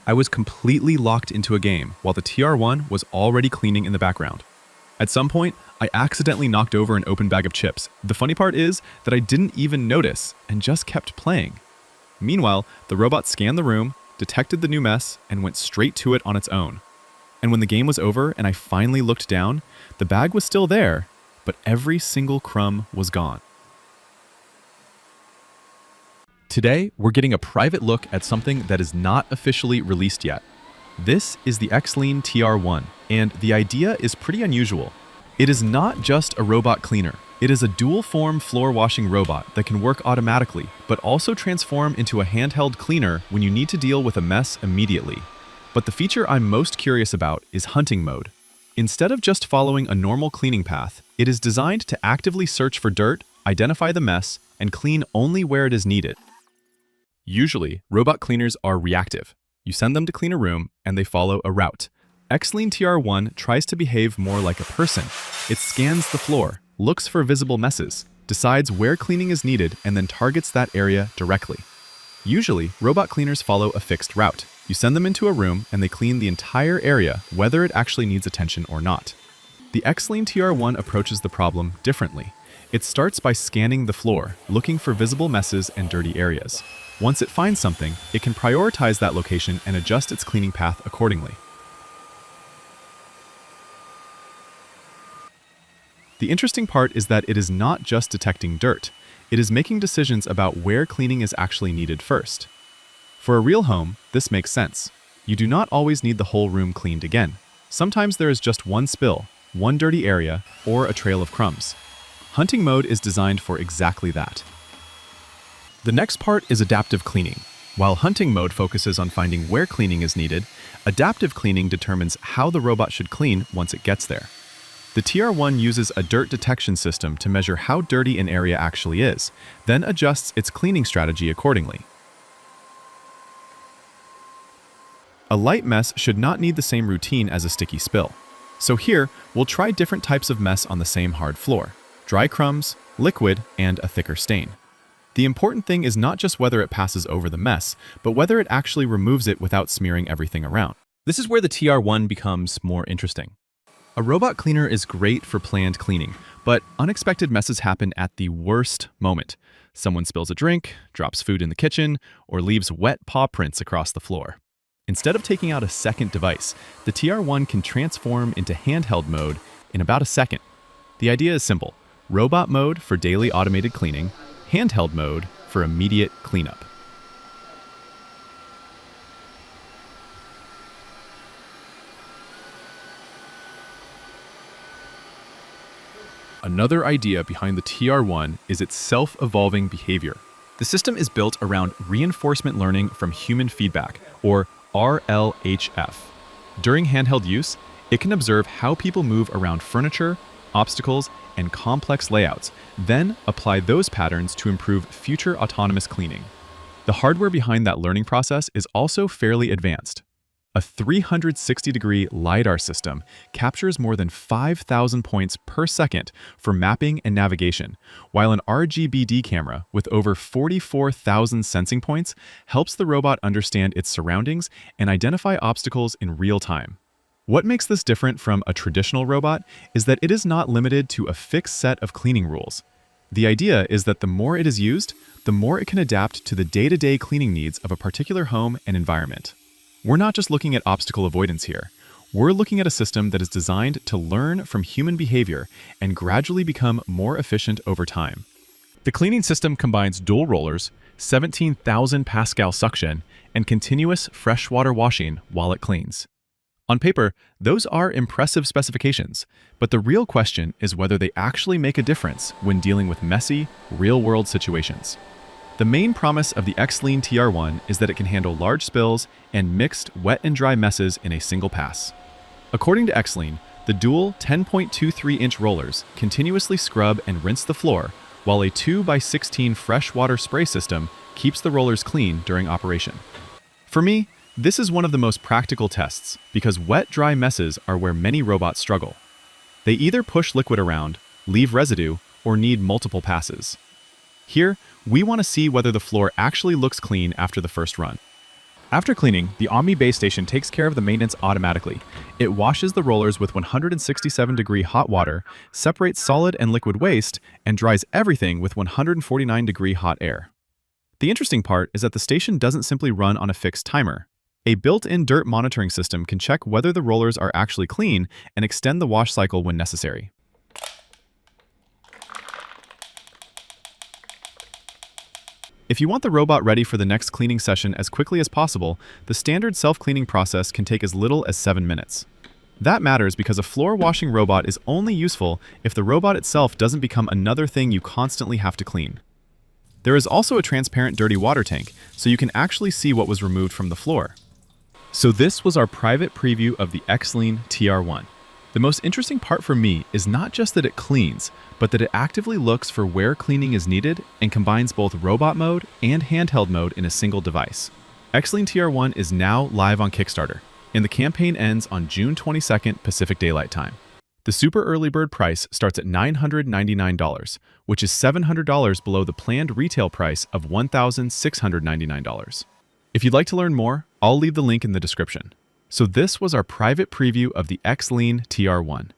I was completely locked into a game while the TR1 was already cleaning in the background. At some point, I accidentally knocked over an open bag of chips. The funny part is that I didn't even notice and just kept playing. Meanwhile, the robot scanned the room, detected the new mess, and went straight to it on its own. And when the game was over and I finally looked down, the bag was still there, but every single crumb was gone. Today, we're getting a private look at something that is not officially released yet. This is the xLean TR1, and the idea is pretty unusual. It is not just a robot cleaner. It is a dual-form floor-washing robot that can work automatically, but also transform into a handheld cleaner when you need to deal with a mess immediately. But the feature I'm most curious about is hunting mode. Instead of just following a normal cleaning path, it is designed to actively search for dirt, identify the mess, and clean only where it is needed. Usually, robot cleaners are reactive. You send them to clean a room, and they follow a route. xLean TR1 tries to behave more like a person. It scans the floor, looks for visible messes, decides where cleaning is needed, and then targets that area directly. Usually, robot cleaners follow a fixed route. You send them into a room, and they clean the entire area, whether it actually needs attention or not. The xLean TR1 approaches the problem differently. It starts by scanning the floor, looking for visible messes and dirty areas. Once it finds something, it can prioritize that location and adjust its cleaning path accordingly. The interesting part is that it is not just detecting dirt. It is making decisions about where cleaning is actually needed first. For a real home, this makes sense. You do not always need the whole room cleaned again. Sometimes there is just one spill, one dirty area, or a trail of crumbs. Hunting mode is designed for exactly that. The next part is adaptive cleaning. While hunting mode focuses on finding where cleaning is needed, adaptive cleaning determines how the robot should clean once it gets there. The TR1 uses a dirt detection system to measure how dirty an area actually is, then adjusts its cleaning strategy accordingly. A light mess should not need the same routine as a sticky spill. So here, we'll try different types of mess on the same hard floor: dry crumbs, liquid, and a thicker stain. The important thing is not just whether it passes over the mess, but whether it actually removes it without smearing everything around. This is where the TR1 becomes more interesting. A robot cleaner is great for planned cleaning, but unexpected messes happen at the worst moment. Someone spills a drink, drops food in the kitchen, or leaves wet paw prints across the floor. Instead of taking out a second device, the TR1 can transform into handheld mode in about a second. The idea is simple: robot mode for daily automated cleaning, handheld mode for immediate cleanup. Another idea behind the TR1 is its self-evolving behavior. The system is built around reinforcement learning from human feedback, or RLHF. During handheld use, it can observe how people move around furniture, obstacles, and complex layouts, then apply those patterns to improve future autonomous cleaning. The hardware behind that learning process is also fairly advanced. A 360-degree LiDAR system captures more than 5,000 points per second for mapping and navigation, while an RGBD camera with over 44,000 sensing points helps the robot understand its surroundings and identify obstacles in real time. What makes this different from a traditional robot is that it is not limited to a fixed set of cleaning rules. The idea is that the more it is used, the more it can adapt to the day-to-day cleaning needs of a particular home and environment. We're not just looking at obstacle avoidance here. We're looking at a system that is designed to learn from human behavior and gradually become more efficient over time. The cleaning system combines dual rollers, 17,000 Pascal suction, and continuous freshwater washing while it cleans. On paper, those are impressive specifications, but the real question is whether they actually make a difference when dealing with messy, real-world situations. The main promise of the xLean TR1 is that it can handle large spills and mixed wet and dry messes in a single pass. According to xLean, the dual 10.23-inch rollers continuously scrub and rinse the floor, while a 2x16 freshwater spray system keeps the rollers clean during operation. For me, this is one of the most practical tests because wet-dry messes are where many robots struggle. They either push liquid around, leave residue, or need multiple passes. Here, we want to see whether the floor actually looks clean after the first run. After cleaning, the Omni base station takes care of the maintenance automatically. It washes the rollers with 167-degree hot water, separates solid and liquid waste, and dries everything with 149-degree hot air. The interesting part is that the station doesn't simply run on a fixed timer. A built-in dirt monitoring system can check whether the rollers are actually clean and extend the wash cycle when necessary. If you want the robot ready for the next cleaning session as quickly as possible, the standard self-cleaning process can take as little as 7 minutes. That matters because a floor washing robot is only useful if the robot itself doesn't become another thing you constantly have to clean. There is also a transparent dirty water tank, so you can actually see what was removed from the floor. So this was our private preview of the xLean TR1. The most interesting part for me is not just that it cleans, but that it actively looks for where cleaning is needed and combines both robot mode and handheld mode in a single device. xLean TR1 is now live on Kickstarter, and the campaign ends on June 22nd Pacific Daylight Time. The super early bird price starts at $999, which is $700 below the planned retail price of $1,699. If you'd like to learn more, I'll leave the link in the description. So this was our private preview of the xLean TR1.